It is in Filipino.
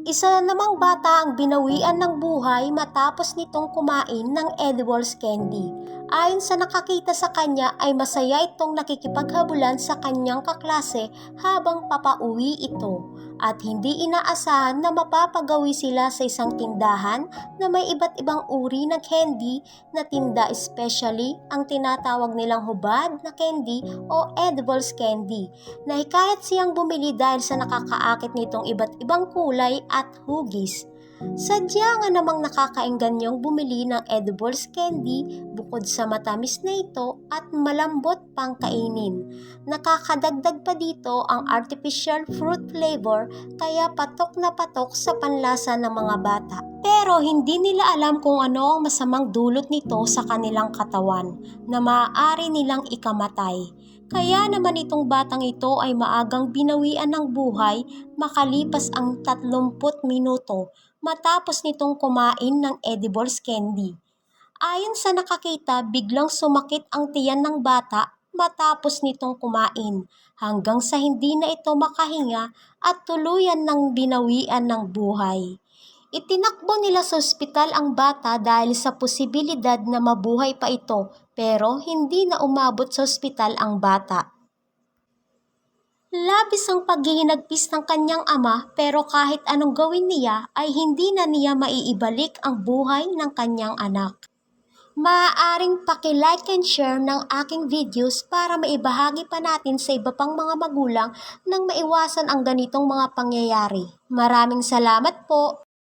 Isa namang bata ang binawian ng buhay matapos nitong kumain ng edibles candy. Ayon sa nakakita sa kanya ay masaya itong nakikipaghabulan sa kanyang kaklase habang papauwi ito. At hindi inaasahan na mapapagawi sila sa isang tindahan na may iba't ibang uri ng candy na tinda, especially ang tinatawag nilang hubad na candy o edibles candy. Nahikayat siyang bumili dahil sa nakakaakit nitong iba't ibang kulay at hugis. Sadya nga namang nakakaengganyong bumili ng edibles candy bukod sa matamis na ito at malambot pang kainin. Nakakadagdag pa dito ang artificial fruit flavor kaya patok na patok sa panlasa ng mga bata. Pero hindi nila alam kung ano ang masamang dulot nito sa kanilang katawan na maaari nilang ikamatay. Kaya naman itong batang ito ay maagang binawian ng buhay makalipas ang 30 minuto matapos nitong kumain ng edibles candy. Ayon sa nakakita, biglang sumakit ang tiyan ng bata matapos nitong kumain hanggang sa hindi na ito makahinga at tuluyan ng binawian ng buhay. Itinakbo nila sa ospital ang bata dahil sa posibilidad na mabuhay pa ito pero hindi na umabot sa ospital ang bata. Labis ang paghihinagpis ng kanyang ama pero kahit anong gawin niya ay hindi na niya maiibalik ang buhay ng kanyang anak. Maaaring paki-like and share ng aking videos para maibahagi pa natin sa iba pang mga magulang nang maiwasan ang ganitong mga pangyayari. Maraming salamat po!